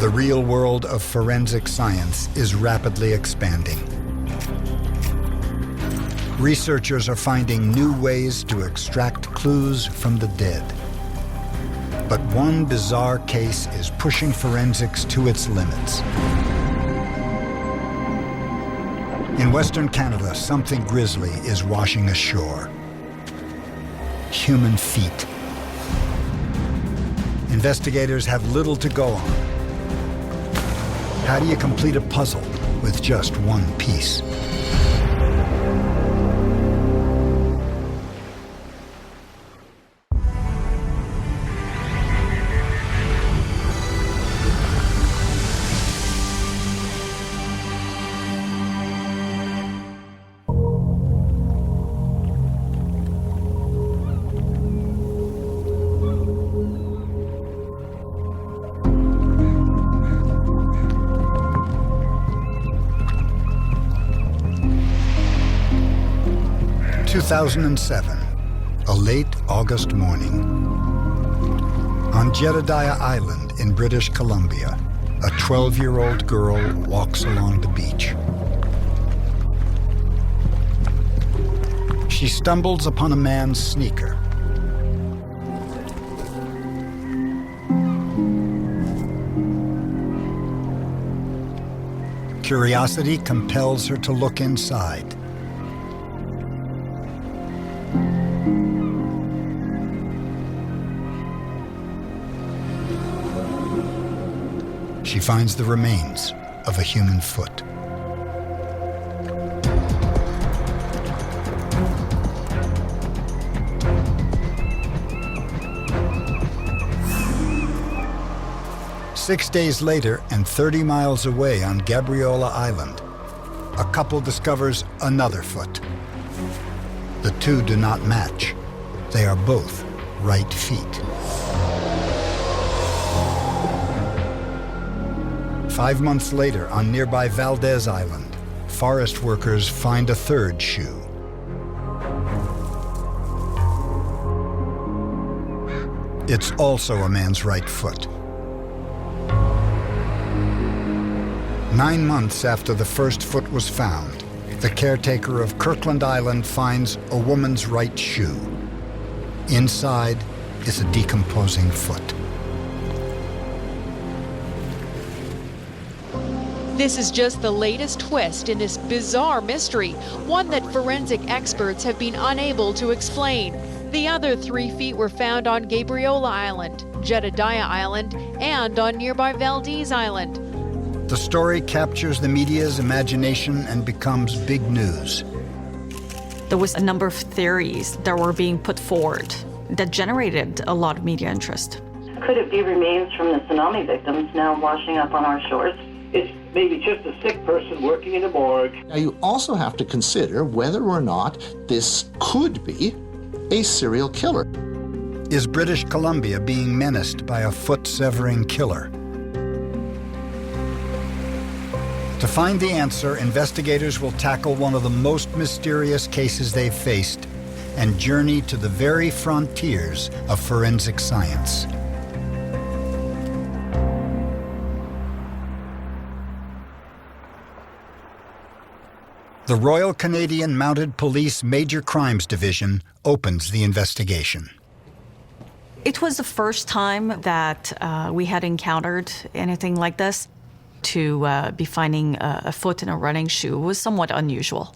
The real world of forensic science is rapidly expanding. Researchers are finding new ways to extract clues from the dead. But one bizarre case is pushing forensics to its limits. In Western Canada, something grisly is washing ashore. Human feet. Investigators have little to go on. How do you complete a puzzle with just one piece? In 2007, a late August morning. On Jedediah Island in British Columbia, a 12-year-old girl walks along the beach. She stumbles upon a man's sneaker. Curiosity compels her to look inside. She finds the remains of a human foot. Six days later, and 30 miles away on Gabriola Island, a couple discovers another foot. The two do not match. They are both right feet. 5 months later, on nearby Valdez Island, forest workers find a third shoe. It's also a man's right foot. 9 months after the first foot was found, the caretaker of Kirkland Island finds a woman's right shoe. Inside is a decomposing foot. This is just the latest twist in this bizarre mystery, one that forensic experts have been unable to explain. The other 3 feet were found on Gabriola Island, Jedediah Island, and on nearby Valdez Island. The story captures the media's imagination and becomes big news. There was a number of theories that were being put forward that generated a lot of media interest. Could it be remains from the tsunami victims now washing up on our shores? It's maybe just a sick person working in a morgue. Now, you also have to consider whether or not this could be a serial killer. Is British Columbia being menaced by a foot-severing killer? To find the answer, investigators will tackle one of the most mysterious cases they've faced and journey to the very frontiers of forensic science. The Royal Canadian Mounted Police Major Crimes Division opens the investigation. It was the first time that we had encountered anything like this. To be finding a foot in a running shoe was somewhat unusual.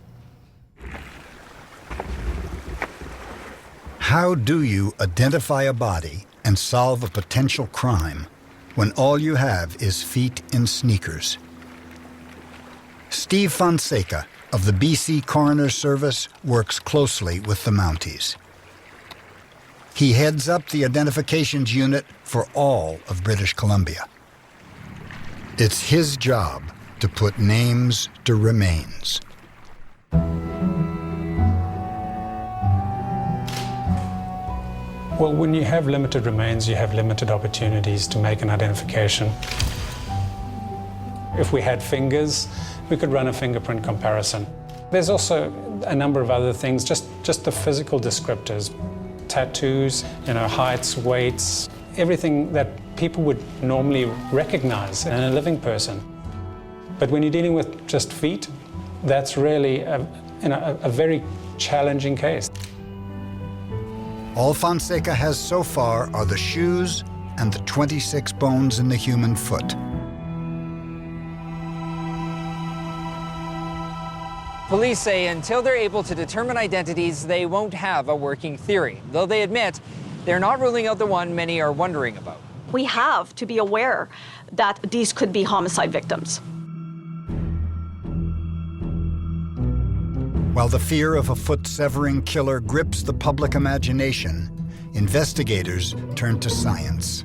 How do you identify a body and solve a potential crime when all you have is feet in sneakers? Steve Fonseca of the BC Coroner's Service works closely with the Mounties. He heads up the identifications unit for all of British Columbia. It's his job to put names to remains. Well, when you have limited remains, you have limited opportunities to make an identification. If we had fingers, we could run a fingerprint comparison. There's also a number of other things, just the physical descriptors. Tattoos, heights, weights. everything that people would normally recognize in a living person. But when you're dealing with just feet, that's really a very challenging case. All Fonseca has so far are the shoes and the 26 bones in the human foot. Police say until they're able to determine identities, they won't have a working theory, though they admit they're not ruling out the one many are wondering about. We have to be aware that these could be homicide victims. While the fear of a foot-severing killer grips the public imagination, investigators turn to science.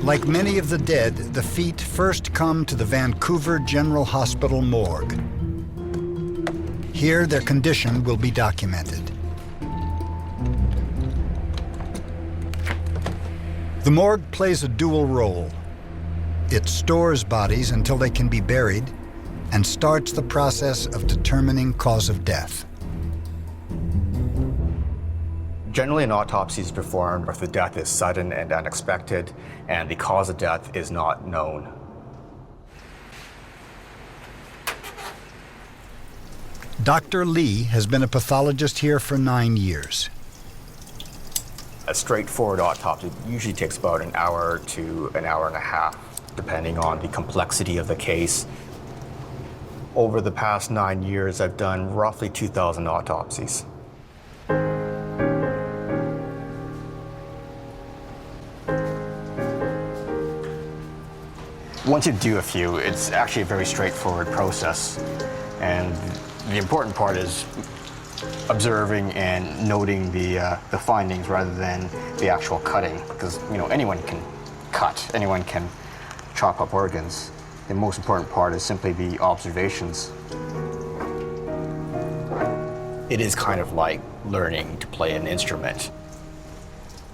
Like many of the dead, the feet first come to the Vancouver General Hospital morgue. Here, their condition will be documented. The morgue plays a dual role. It stores bodies until they can be buried and starts the process of determining cause of death. Generally, an autopsy is performed if the death is sudden and unexpected, and the cause of death is not known. Dr. Lee has been a pathologist here for 9 years. A straightforward autopsy usually takes about an hour to an hour and a half, depending on the complexity of the case. Over the past 9 years, I've done roughly 2,000 autopsies. Once you do a few, it's actually a very straightforward process. And the important part is observing and noting the findings rather than the actual cutting. Because, anyone can cut, anyone can chop up organs. The most important part is simply the observations. It is kind of like learning to play an instrument.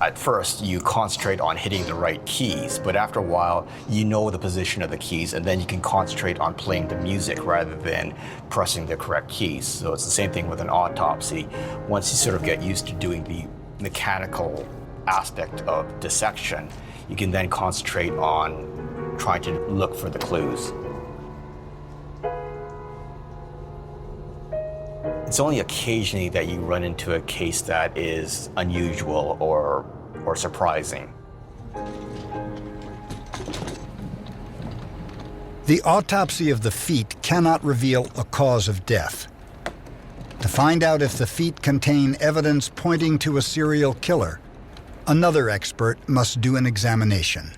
At first, you concentrate on hitting the right keys, but after a while, you know the position of the keys, and then you can concentrate on playing the music rather than pressing the correct keys. So it's the same thing with an autopsy. Once you sort of get used to doing the mechanical aspect of dissection, you can then concentrate on trying to look for the clues. It's only occasionally that you run into a case that is unusual or surprising. The autopsy of the feet cannot reveal a cause of death. To find out if the feet contain evidence pointing to a serial killer, another expert must do an examination.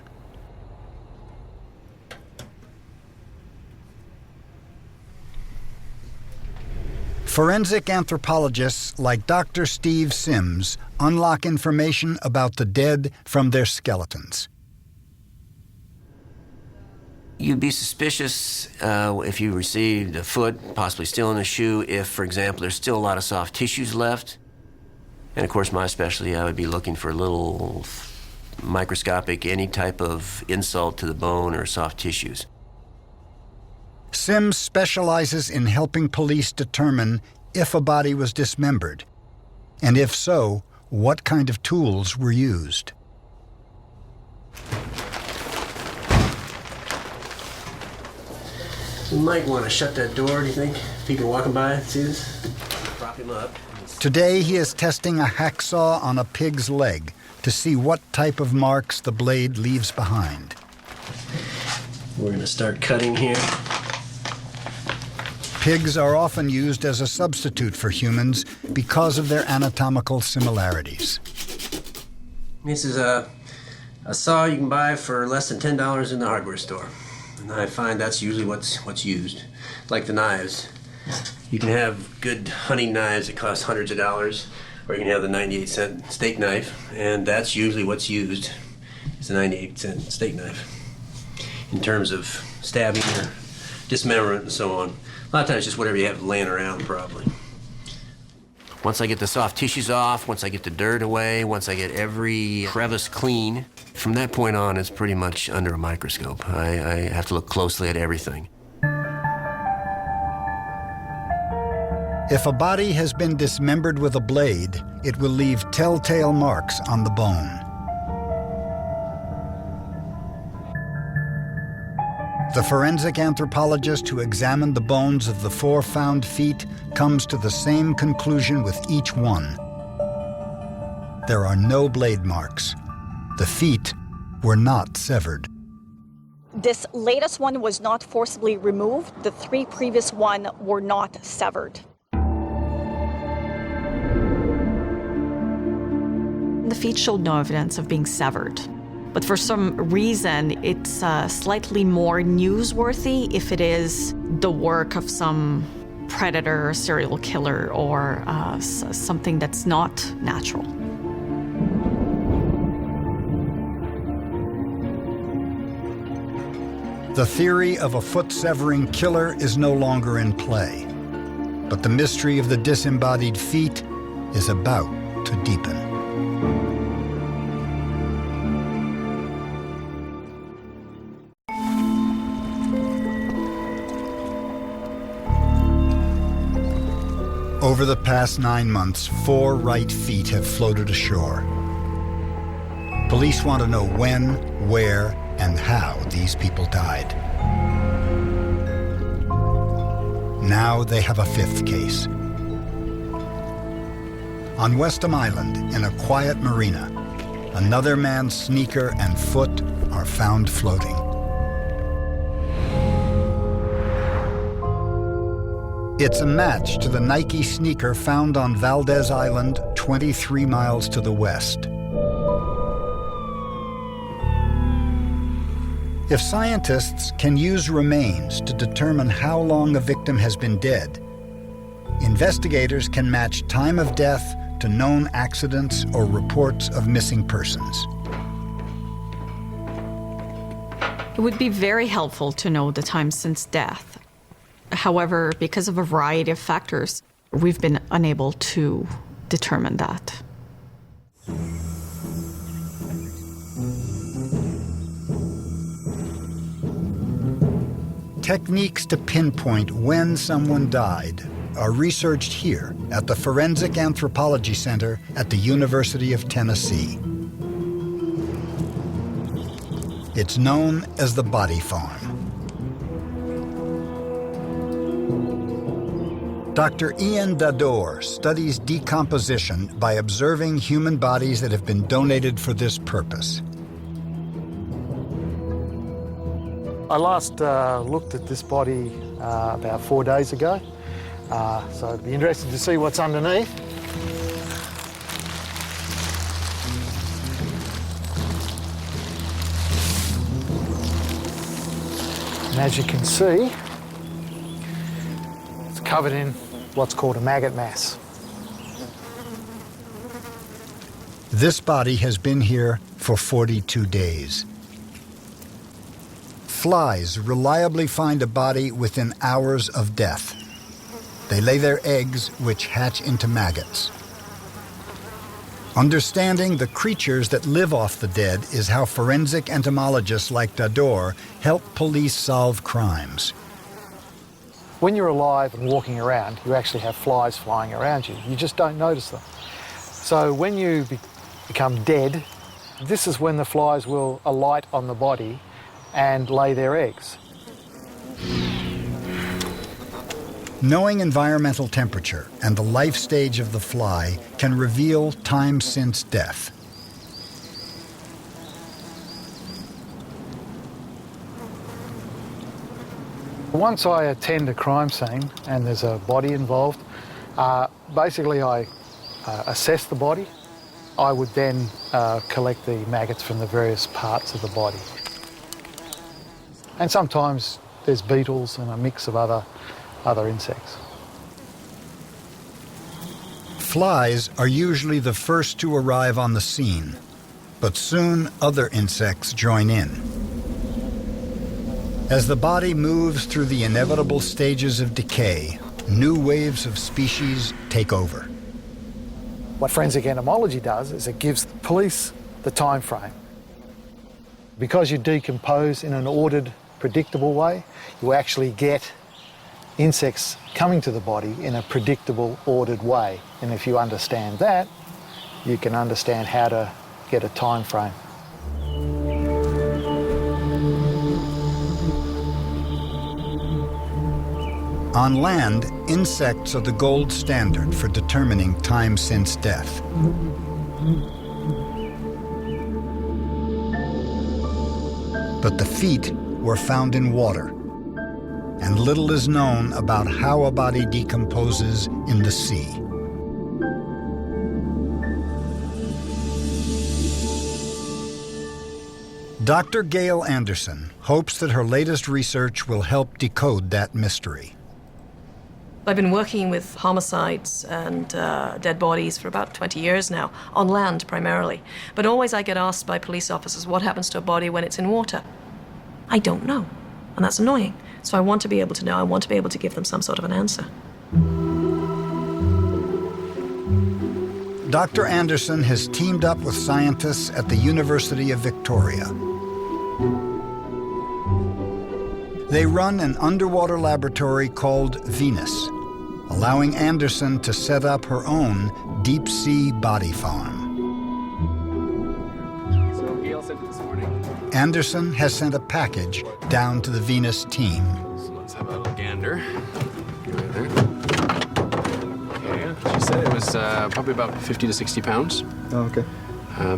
Forensic anthropologists like Dr. Steve Sims unlock information about the dead from their skeletons. You'd be suspicious if you received a foot, possibly still in a shoe, if, for example, there's still a lot of soft tissues left. And of course, my specialty, I would be looking for little microscopic, any type of insult to the bone or soft tissues. Sims specializes in helping police determine if a body was dismembered, and if so, what kind of tools were used. You might want to shut that door, do you think? People walking by see this? Prop him up. Today he is testing a hacksaw on a pig's leg to see what type of marks the blade leaves behind. We're going to start cutting here. Pigs are often used as a substitute for humans because of their anatomical similarities. This is a saw you can buy for less than $10 in the hardware store. And I find that's usually what's used. Like the knives. You can have good hunting knives that cost hundreds of dollars, or you can have the 98-cent steak knife, and that's usually what's used. It's a 98-cent steak knife. In terms of stabbing or dismemberment and so on. A lot of times just whatever you have laying around, probably. Once I get the soft tissues off, once I get the dirt away, once I get every crevice clean, from that point on, it's pretty much under a microscope. I have to look closely at everything. If a body has been dismembered with a blade, it will leave telltale marks on the bone. The forensic anthropologist who examined the bones of the 4 found feet comes to the same conclusion with each one. There are no blade marks. The feet were not severed. This latest one was not forcibly removed. The 3 previous ones were not severed. The feet showed no evidence of being severed. But for some reason, it's slightly more newsworthy if it is the work of some predator, serial killer, or something that's not natural. The theory of a foot-severing killer is no longer in play, but the mystery of the disembodied feet is about to deepen. Over the past 9 months, 4 right feet have floated ashore. Police want to know when, where, and how these people died. Now they have a 5th case. On Westham Island, in a quiet marina, another man's sneaker and foot are found floating. It's a match to the Nike sneaker found on Valdez Island, 23 miles to the west. If scientists can use remains to determine how long a victim has been dead, investigators can match time of death to known accidents or reports of missing persons. It would be very helpful to know the time since death. However, because of a variety of factors, we've been unable to determine that. Techniques to pinpoint when someone died are researched here at the Forensic Anthropology Center at the University of Tennessee. It's known as the Body Farm. Dr. Ian Dador studies decomposition by observing human bodies that have been donated for this purpose. I last looked at this body about 4 days ago, so I'd be interested to see what's underneath. And as you can see, it's covered in what's called a maggot mass. This body has been here for 42 days. Flies reliably find a body within hours of death. They lay their eggs, which hatch into maggots. Understanding the creatures that live off the dead is how forensic entomologists like Dador help police solve crimes. When you're alive and walking around, you actually have flies flying around you. You just don't notice them. So when you become dead, this is when the flies will alight on the body and lay their eggs. Knowing environmental temperature and the life stage of the fly can reveal time since death. Once I attend a crime scene and there's a body involved, basically I assess the body. I would then collect the maggots from the various parts of the body. And sometimes there's beetles and a mix of other insects. Flies are usually the first to arrive on the scene, but soon other insects join in. As the body moves through the inevitable stages of decay, new waves of species take over. What forensic entomology does is it gives the police the time frame. Because you decompose in an ordered, predictable way, you actually get insects coming to the body in a predictable, ordered way. And if you understand that, you can understand how to get a time frame. On land, insects are the gold standard for determining time since death. But the feet were found in water, and little is known about how a body decomposes in the sea. Dr. Gail Anderson hopes that her latest research will help decode that mystery. I've been working with homicides and dead bodies for about 20 years now, on land primarily. But always I get asked by police officers, what happens to a body when it's in water? I don't know, and that's annoying. So I want to be able to know, I want to be able to give them some sort of an answer. Dr. Anderson has teamed up with scientists at the University of Victoria. They run an underwater laboratory called Venus, allowing Anderson to set up her own deep-sea body farm. So Gail sent it this morning. Anderson has sent a package down to the Venus team. So let's have a little gander. Right there. Okay, she said it was probably about 50 to 60 pounds. Oh, okay.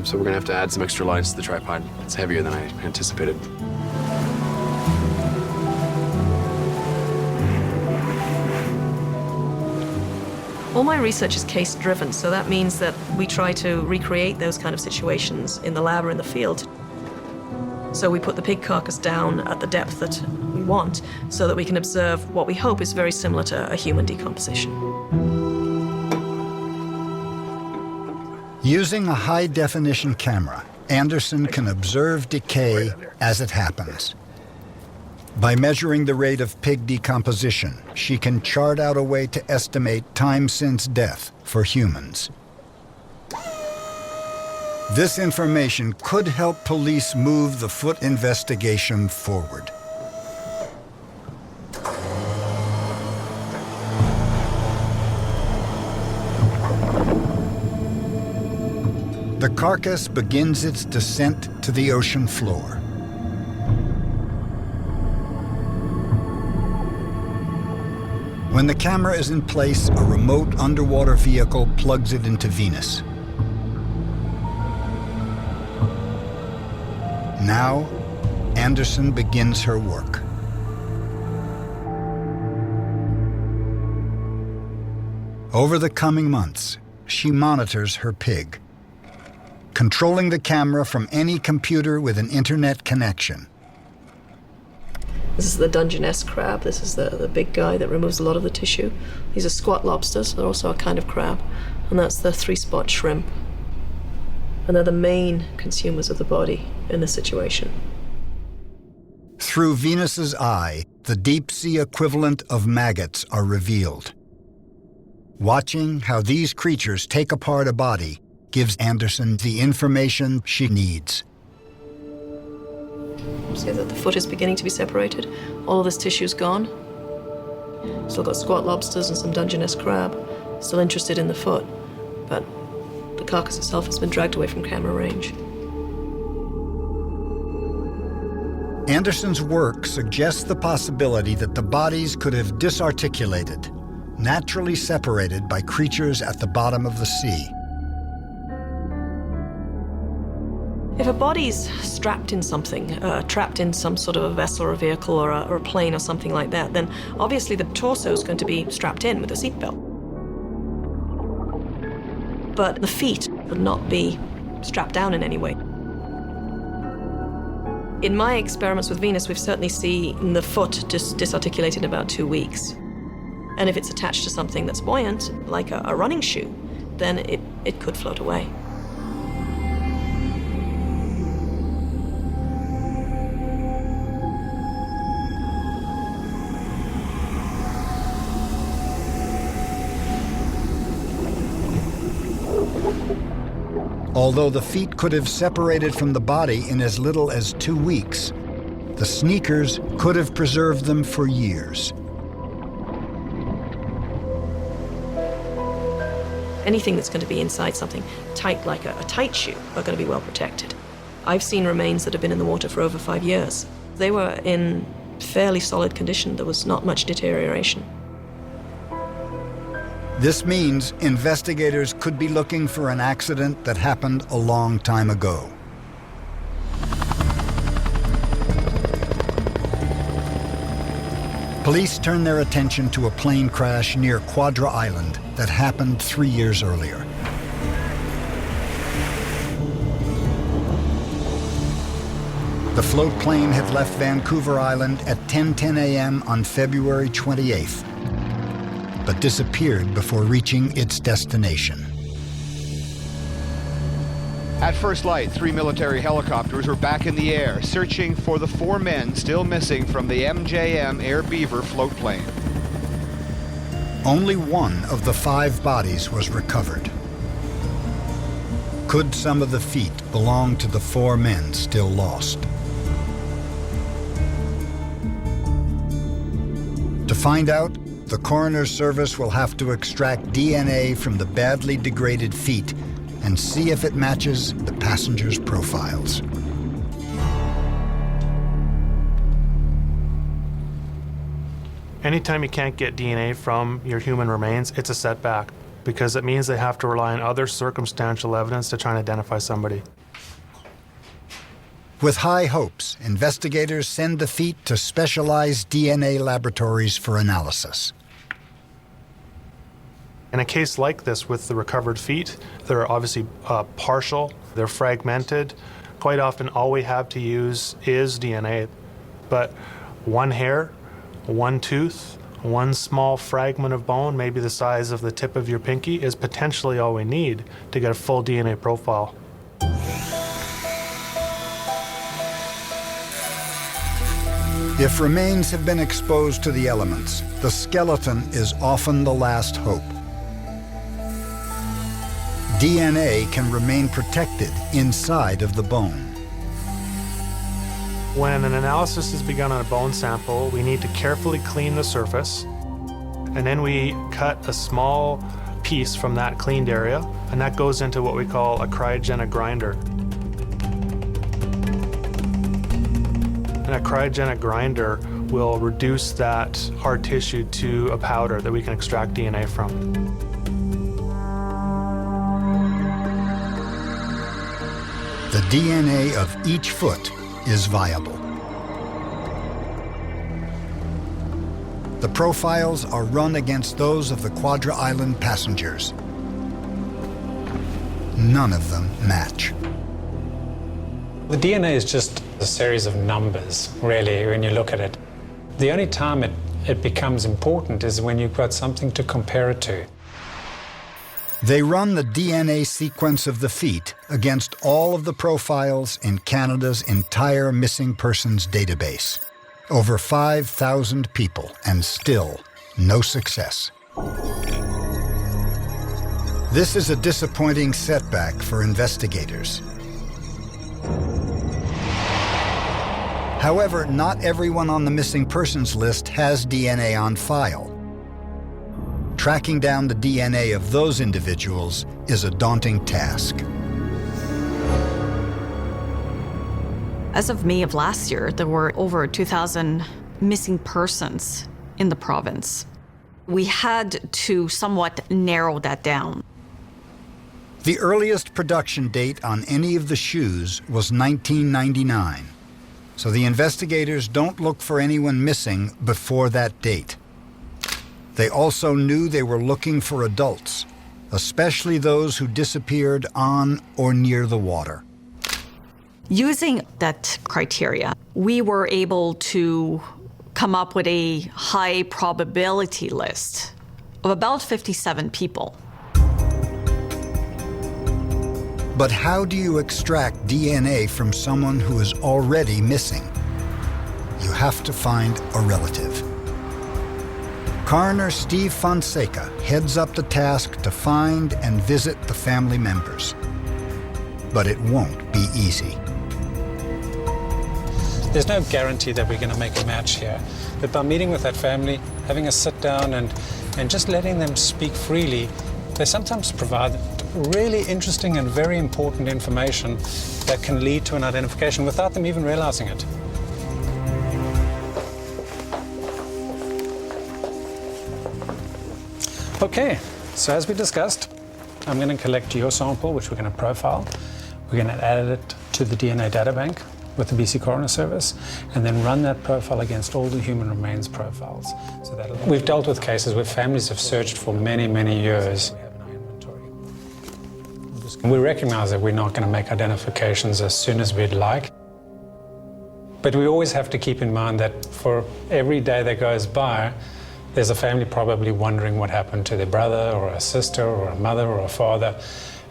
So we're gonna have to add some extra lines to the tripod. It's heavier than I anticipated. All my research is case-driven, so that means that we try to recreate those kind of situations in the lab or in the field. So we put the pig carcass down at the depth that we want so that we can observe what we hope is very similar to a human decomposition. Using a high-definition camera, Anderson can observe decay as it happens. By measuring the rate of pig decomposition, she can chart out a way to estimate time since death for humans. This information could help police move the foot investigation forward. The carcass begins its descent to the ocean floor. When the camera is in place, a remote underwater vehicle plugs it into Venus. Now, Anderson begins her work. Over the coming months, she monitors her pig, controlling the camera from any computer with an internet connection. This is the Dungeness crab. This is the big guy that removes a lot of the tissue. These are squat lobsters. They're also a kind of crab. And that's the three-spot shrimp. And they're the main consumers of the body in this situation. Through Venus's eye, the deep-sea equivalent of maggots are revealed. Watching how these creatures take apart a body gives Anderson the information she needs. See that the foot is beginning to be separated. All of this tissue is gone. Still got squat lobsters and some Dungeness crab. Still interested in the foot, but the carcass itself has been dragged away from camera range. Anderson's work suggests the possibility that the bodies could have disarticulated, naturally separated by creatures at the bottom of the sea. If a body's strapped in something, trapped in some sort of a vessel or a vehicle or a plane or something like that, then obviously the torso is going to be strapped in with a seatbelt. But the feet would not be strapped down in any way. In my experiments with Venus, we've certainly seen the foot just disarticulate in about 2 weeks. And if it's attached to something that's buoyant, like a running shoe, then it could float away. Although the feet could have separated from the body in as little as 2 weeks, the sneakers could have preserved them for years. Anything that's going to be inside something tight like a tight shoe are going to be well protected. I've seen remains that have been in the water for over 5 years. They were in fairly solid condition. There was not much deterioration. This means investigators could be looking for an accident that happened a long time ago. Police turn their attention to a plane crash near Quadra Island that happened 3 years earlier. The float plane had left Vancouver Island at 10:10 a.m. on February 28th, but disappeared before reaching its destination. At first light, 3 military helicopters were back in the air, searching for the 4 men still missing from the MJM Air Beaver float plane. Only one of the 5 bodies was recovered. Could some of the feet belong to the 4 men still lost? To find out, the coroner's service will have to extract DNA from the badly degraded feet and see if it matches the passengers' profiles. Anytime you can't get DNA from your human remains, it's a setback, because it means they have to rely on other circumstantial evidence to try and identify somebody. With high hopes, investigators send the feet to specialized DNA laboratories for analysis. In a case like this with the recovered feet, they're obviously partial, they're fragmented. Quite often all we have to use is DNA, but one hair, one tooth, one small fragment of bone, maybe the size of the tip of your pinky, is potentially all we need to get a full DNA profile. If remains have been exposed to the elements, the skeleton is often the last hope. DNA can remain protected inside of the bone. When an analysis is begun on a bone sample, we need to carefully clean the surface, and then we cut a small piece from that cleaned area, and that goes into what we call a cryogenic grinder. And a cryogenic grinder will reduce that hard tissue to a powder that we can extract DNA from. The DNA of each foot is viable. The profiles are run against those of the Quadra Island passengers. None of them match. The DNA is just a series of numbers, really, when you look at it. The only time it becomes important is when you've got something to compare it to. They run the DNA sequence of the feet against all of the profiles in Canada's entire missing persons database. Over 5,000 people, and still no success. This is a disappointing setback for investigators. However, not everyone on the missing persons list has DNA on file. Tracking down the DNA of those individuals is a daunting task. As of May of last year, there were over 2,000 missing persons in the province. We had to somewhat narrow that down. The earliest production date on any of the shoes was 1999, so the investigators don't look for anyone missing before that date. They also knew they were looking for adults, especially those who disappeared on or near the water. Using that criteria, we were able to come up with a high probability list of about 57 people. But how do you extract DNA from someone who is already missing? You have to find a relative. Coroner Steve Fonseca heads up the task to find and visit the family members. But it won't be easy. There's no guarantee that we're going to make a match here. But by meeting with that family, having a sit down and just letting them speak freely, they sometimes provide really interesting and very important information that can lead to an identification without them even realizing it. Okay, so as we discussed, I'm going to collect your sample, which we're going to profile. We're going to add it to the DNA databank with the BC Coroner Service, and then run that profile against all the human remains profiles. So we've dealt with cases where families have searched for many, many years. We recognize that we're not going to make identifications as soon as we'd like, but we always have to keep in mind that for every day that goes by, there's a family probably wondering what happened to their brother or a sister or a mother or a father.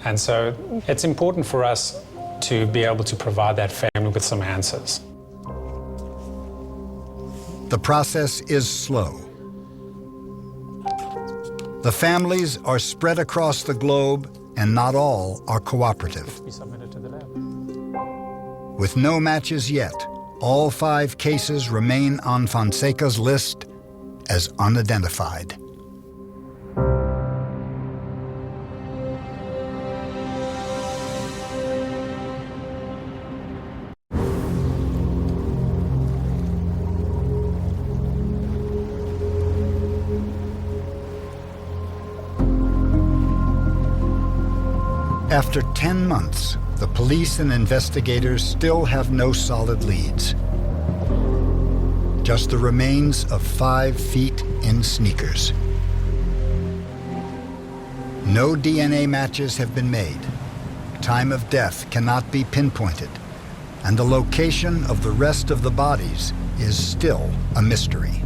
And so it's important for us to be able to provide that family with some answers. The process is slow. The families are spread across the globe, and not all are cooperative. With no matches yet, all 5 cases remain on Fonseca's list as unidentified. After 10 months, the police and investigators still have no solid leads. Just the remains of 5 feet in sneakers. No DNA matches have been made. Time of death cannot be pinpointed, and the location of the rest of the bodies is still a mystery.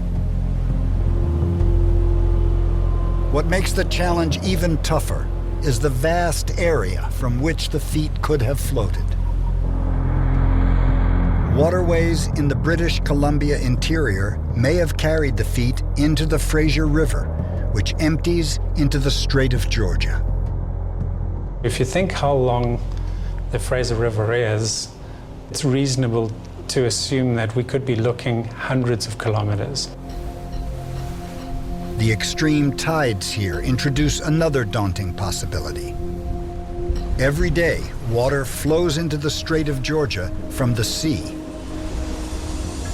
What makes the challenge even tougher is the vast area from which the feet could have floated. Waterways in the British Columbia interior may have carried the feet into the Fraser River, which empties into the Strait of Georgia. If you think how long the Fraser River is, it's reasonable to assume that we could be looking hundreds of kilometers. The extreme tides here introduce another daunting possibility. Every day, water flows into the Strait of Georgia from the sea.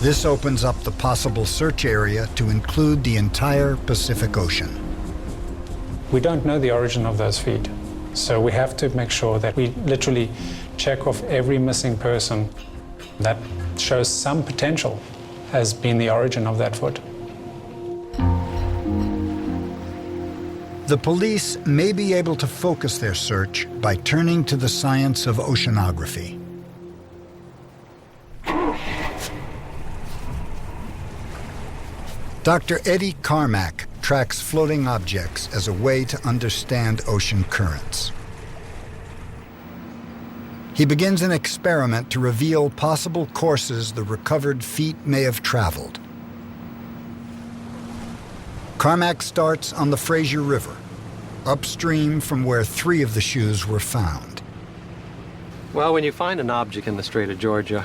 This opens up the possible search area to include the entire Pacific Ocean. We don't know the origin of those feet, so we have to make sure that we literally check off every missing person that shows some potential as being the origin of that foot. The police may be able to focus their search by turning to the science of oceanography. Dr. Eddie Carmack tracks floating objects as a way to understand ocean currents. He begins an experiment to reveal possible courses the recovered feet may have traveled. Carmack starts on the Fraser River, upstream from where 3 of the shoes were found. Well, when you find an object in the Strait of Georgia,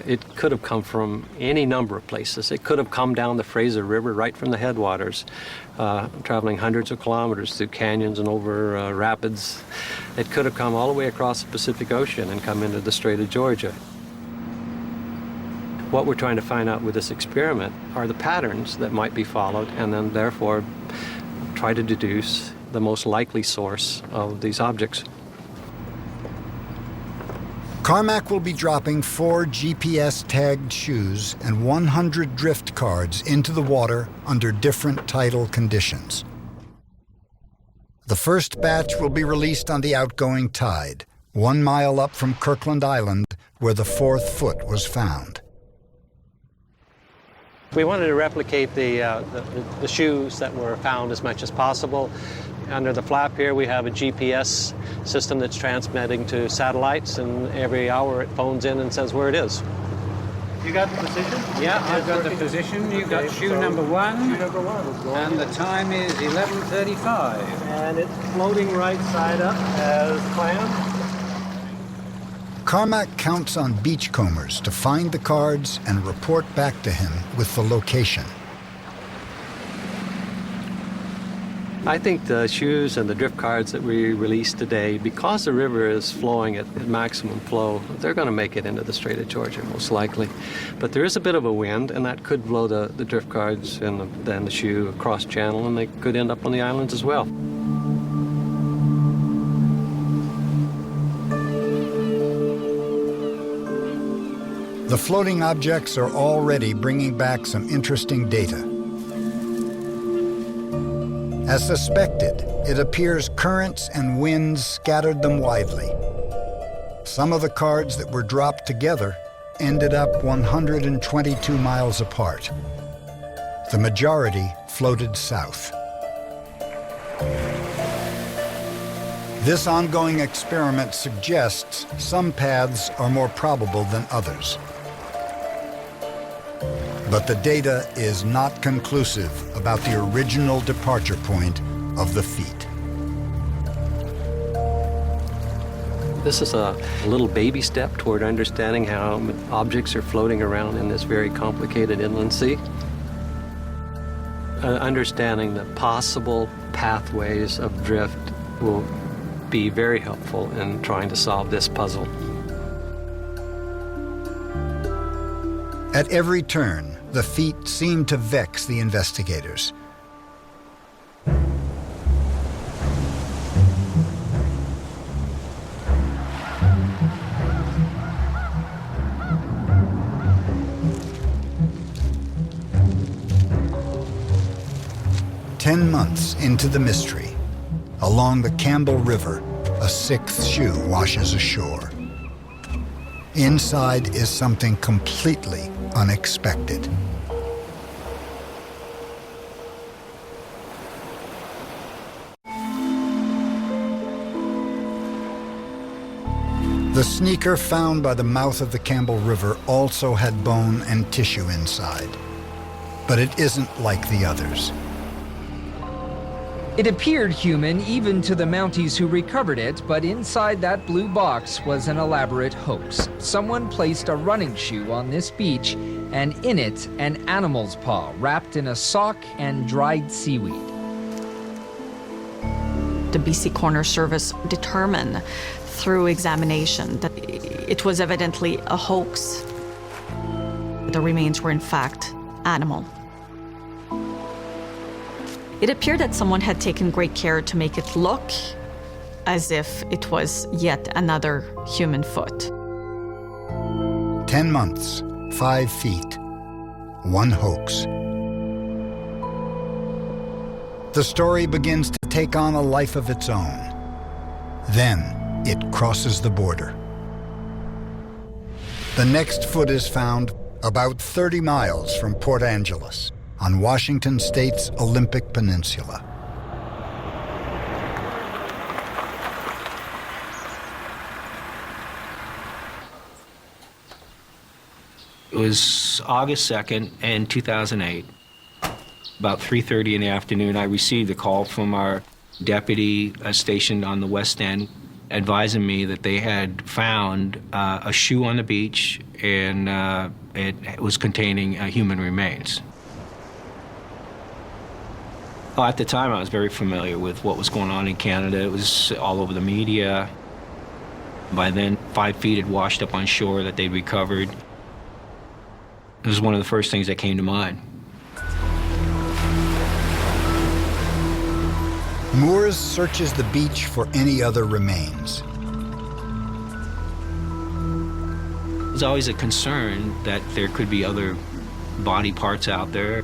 it could have come from any number of places. It could have come down the Fraser River right from the headwaters, traveling hundreds of kilometers through canyons and over rapids. It could have come all the way across the Pacific Ocean and come into the Strait of Georgia. What we're trying to find out with this experiment are the patterns that might be followed, and then therefore try to deduce the most likely source of these objects. Carmack will be dropping 4 GPS-tagged shoes and 100 drift cards into the water under different tidal conditions. The first batch will be released on the outgoing tide, 1 mile up from Kirkland Island, where the 4th foot was found. We wanted to replicate the shoes that were found as much as possible. Under the flap here, we have a GPS system that's transmitting to satellites, and every hour it phones in and says where it is. You got the position? Yeah, I've got the position. You've got shoe number 1. Shoe number 1. And the time is 11:35. And it's floating right side up as planned. Carmack counts on beachcombers to find the cards and report back to him with the location. I think the shoes and the drift cards that we released today, because the river is flowing at maximum flow, they're going to make it into the Strait of Georgia, most likely. But there is a bit of a wind, and that could blow the drift cards and then the shoe across channel, and they could end up on the islands as well. The floating objects are already bringing back some interesting data. As suspected, it appears currents and winds scattered them widely. Some of the cards that were dropped together ended up 122 miles apart. The majority floated south. This ongoing experiment suggests some paths are more probable than others. But the data is not conclusive about the original departure point of the feet. This is a little baby step toward understanding how objects are floating around in this very complicated inland sea. Understanding the possible pathways of drift will be very helpful in trying to solve this puzzle. At every turn, the feet seem to vex the investigators. "10 months into the mystery, along the Campbell River, a sixth shoe washes ashore. Inside is something completely unexpected. The sneaker found by the mouth of the Campbell River also had bone and tissue inside, but it isn't like the others. It appeared human even to the Mounties who recovered it, but inside that blue box was an elaborate hoax. Someone placed a running shoe on this beach, and in it, an animal's paw wrapped in a sock and dried seaweed. The BC Coroner Service determined through examination that it was evidently a hoax. The remains were in fact animal. It appeared that someone had taken great care to make it look as if it was yet another human foot. 10 months, 5 feet, one hoax. The story begins to take on a life of its own. Then it crosses the border. The next foot is found about 30 miles from Port Angeles, on Washington State's Olympic Peninsula. It was August 2nd in 2008. About 3:30 in the afternoon, I received a call from our deputy stationed on the West End, advising me that they had found a shoe on the beach, and it was containing human remains. At the time, I was very familiar with what was going on in Canada. It was all over the media. By then, 5 feet had washed up on shore that they'd recovered. It was one of the first things that came to mind. Moores searches the beach for any other remains. There's always a concern that there could be other body parts out there.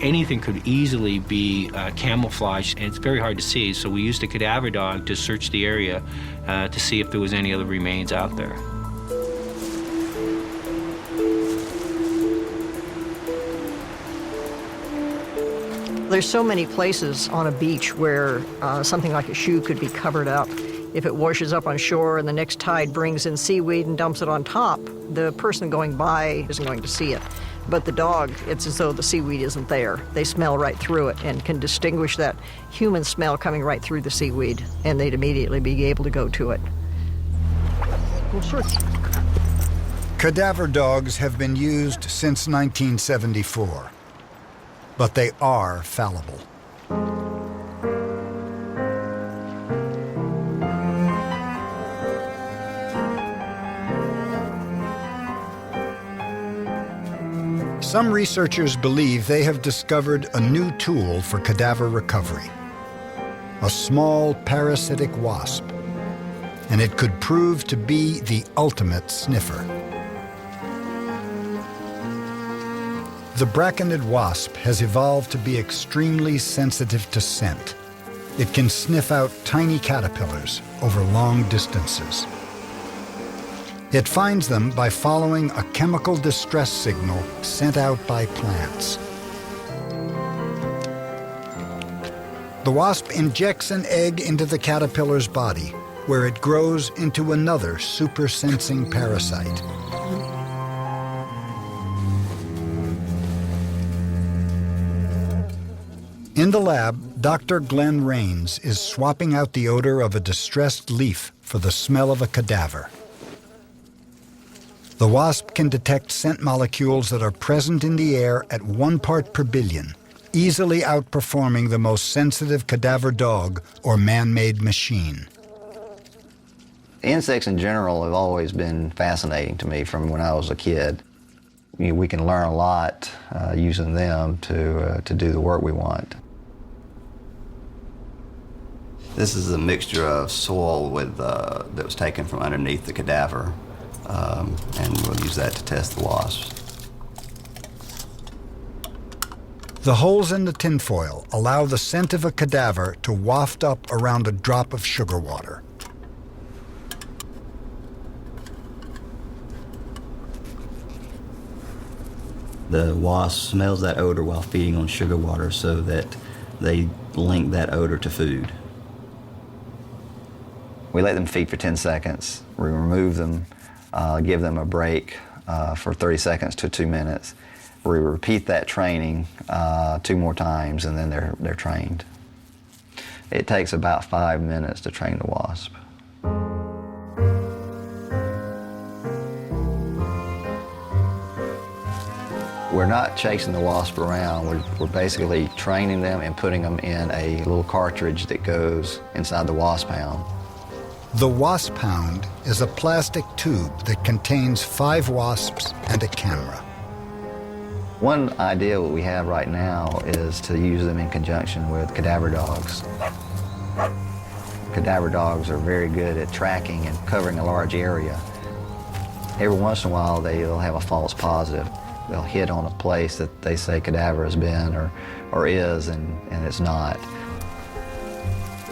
Anything could easily be camouflaged, and it's very hard to see, so we used a cadaver dog to search the area to see if there was any other remains out there. There's so many places on a beach where something like a shoe could be covered up. If it washes up on shore and the next tide brings in seaweed and dumps it on top, the person going by isn't going to see it. But the dog, it's as though the seaweed isn't there. They smell right through it and can distinguish that human smell coming right through the seaweed, and they'd immediately be able to go to it. Well, sure. Cadaver dogs have been used since 1974, but they are fallible. Some researchers believe they have discovered a new tool for cadaver recovery, a small parasitic wasp, and it could prove to be the ultimate sniffer. The brackenid wasp has evolved to be extremely sensitive to scent. It can sniff out tiny caterpillars over long distances. It finds them by following a chemical distress signal sent out by plants. The wasp injects an egg into the caterpillar's body, where it grows into another super-sensing parasite. In the lab, Dr. Glenn Rains is swapping out the odor of a distressed leaf for the smell of a cadaver. The wasp can detect scent molecules that are present in the air at 1 part per billion, easily outperforming the most sensitive cadaver dog or man-made machine. Insects in general have always been fascinating to me from when I was a kid. We can learn a lot using them to do the work we want. This is a mixture of soil that was taken from underneath the cadaver, and we'll use that to test the wasps. The holes in the tinfoil allow the scent of a cadaver to waft up around a drop of sugar water. The wasp smells that odor while feeding on sugar water so that they link that odor to food. We let them feed for 10 seconds. We remove them, give them a break for 30 seconds to 2 minutes. We repeat that training 2 more times, and then they're trained. It takes about 5 minutes to train the wasp. We're not chasing the wasp around. We're basically training them and putting them in a little cartridge that goes inside the wasp hound. The wasp hound is a plastic tube that contains 5 wasps and a camera. One idea we have right now is to use them in conjunction with cadaver dogs. Cadaver dogs are very good at tracking and covering a large area. Every once in a while they'll have a false positive. They'll hit on a place that they say cadaver has been or is, and it's not.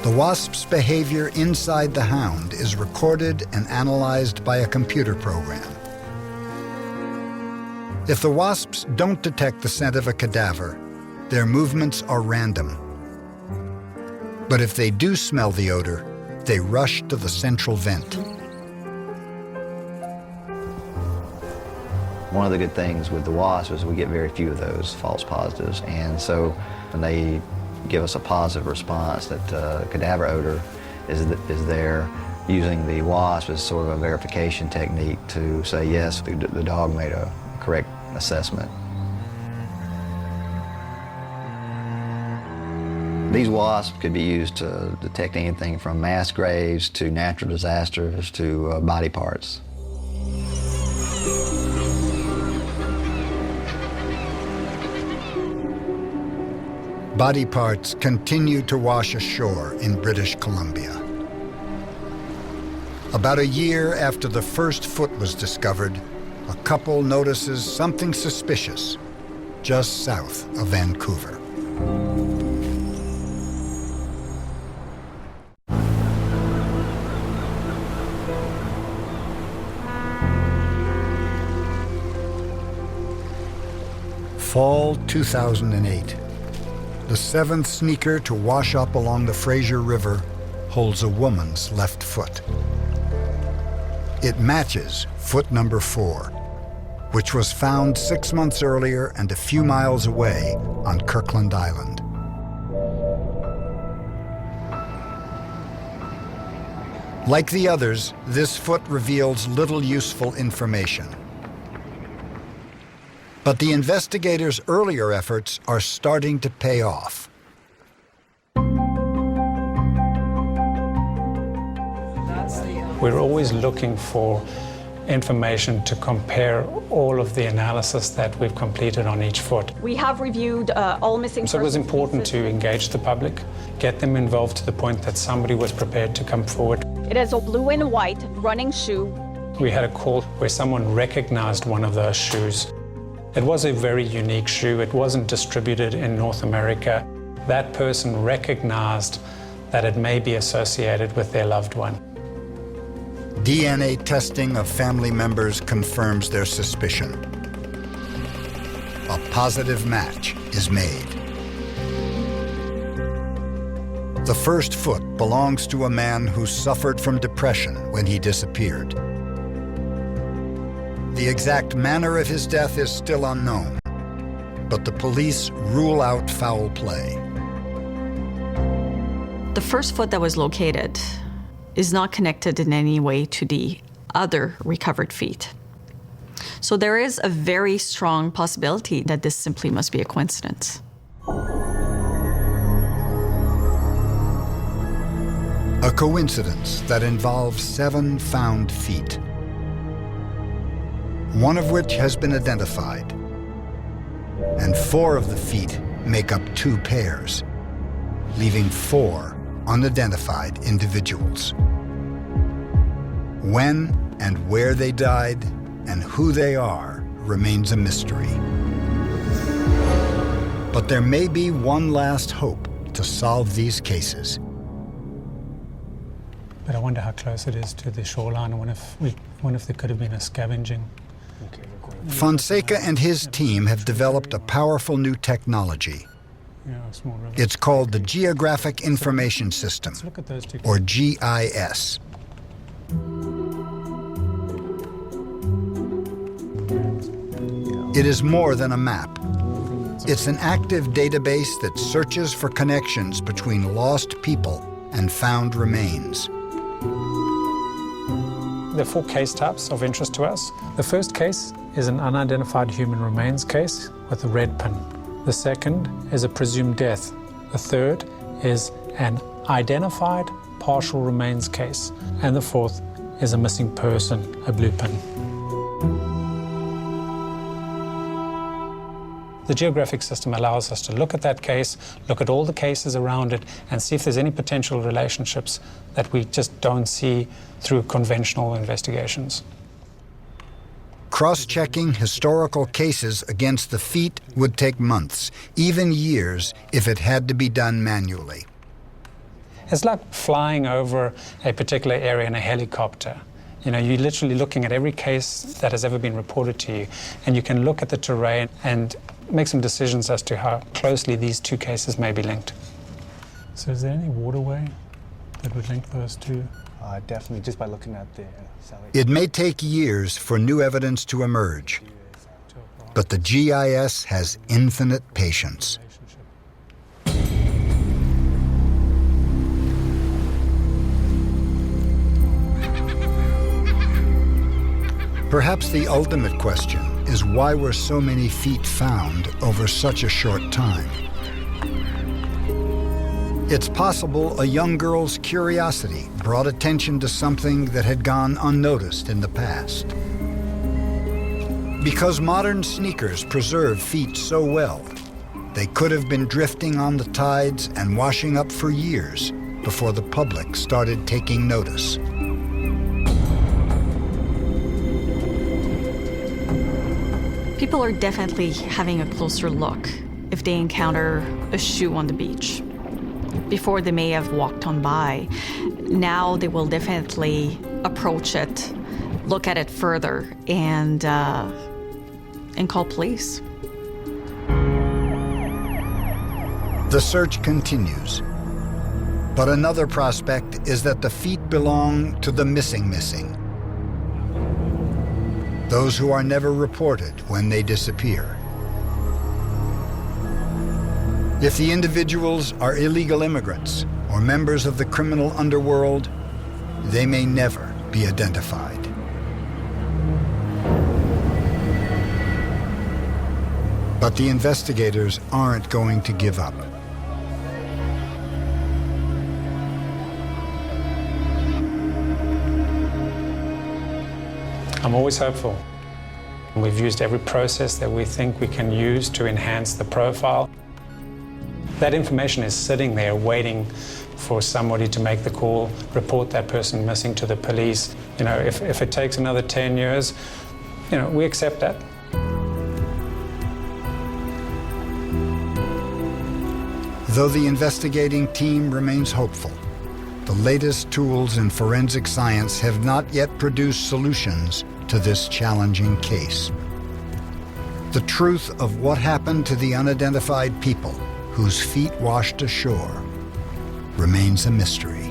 The wasp's behavior inside the hound is recorded and analyzed by a computer program. If the wasps don't detect the scent of a cadaver, their movements are random. But if they do smell the odor, they rush to the central vent. One of the good things with the wasp is we get very few of those false positives, and so when they give us a positive response that cadaver odor is there, using the wasp as sort of a verification technique to say yes, the dog made a correct assessment. These wasps could be used to detect anything from mass graves to natural disasters to body parts. Body parts continue to wash ashore in British Columbia. About a year after the first foot was discovered, a couple notices something suspicious just south of Vancouver. Fall 2008. The 7th sneaker to wash up along the Fraser River holds a woman's left foot. It matches foot number 4, which was found 6 months earlier and a few miles away on Kirkland Island. Like the others, this foot reveals little useful information. But the investigators' earlier efforts are starting to pay off. We're always looking for information to compare all of the analysis that we've completed on each foot. We have reviewed all missing So it was persons important cases. to engage the public, get them involved to the point that somebody was prepared to come forward. It is a blue and white running shoe. We had a call where someone recognized one of those shoes. It was a very unique shoe. It wasn't distributed in North America. That person recognized that it may be associated with their loved one. DNA testing of family members confirms their suspicion. A positive match is made. The first foot belongs to a man who suffered from depression when he disappeared. The exact manner of his death is still unknown, but the police rule out foul play. The first foot that was located is not connected in any way to the other recovered feet. So there is a very strong possibility that this simply must be a coincidence. A coincidence that involves 7 found feet, one of which has been identified, and 4 of the feet make up 2 pairs, leaving 4 unidentified individuals. When and where they died and who they are remains a mystery. But there may be one last hope to solve these cases. But I wonder how close it is to the shoreline. I wonder if there could have been a scavenging. Fonseca and his team have developed a powerful new technology. It's called the Geographic Information System, or GIS. It is more than a map. It's an active database that searches for connections between lost people and found remains. There are 4 case types of interest to us. The first case is an unidentified human remains case with a red pin. The second is a presumed death. The third is an identified partial remains case. And the fourth is a missing person, a blue pin. The geographic system allows us to look at that case, look at all the cases around it, and see if there's any potential relationships that we just don't see through conventional investigations. Cross-checking historical cases against the feet would take months, even years, if it had to be done manually. It's like flying over a particular area in a helicopter. You know, you're literally looking at every case that has ever been reported to you, and you can look at the terrain and make some decisions as to how closely these 2 cases may be linked. So is there any waterway that would link those 2? Definitely, just by looking at the It may take years for new evidence to emerge, but the GIS has infinite patience. Perhaps the ultimate question is why were so many feet found over such a short time? It's possible a young girl's curiosity brought attention to something that had gone unnoticed in the past. Because modern sneakers preserve feet so well, they could have been drifting on the tides and washing up for years before the public started taking notice. People are definitely having a closer look if they encounter a shoe on the beach. Before, they may have walked on by. Now they will definitely approach it, look at it further, and call police. The search continues. But another prospect is that the feet belong to the missing. Those who are never reported when they disappear. If the individuals are illegal immigrants or members of the criminal underworld, they may never be identified. But the investigators aren't going to give up. I'm always hopeful. We've used every process that we think we can use to enhance the profile. That information is sitting there waiting for somebody to make the call, report that person missing to the police. You know, if it takes another 10 years, you know, we accept that. Though the investigating team remains hopeful, the latest tools in forensic science have not yet produced solutions to this challenging case. The truth of what happened to the unidentified people whose feet washed ashore remains a mystery.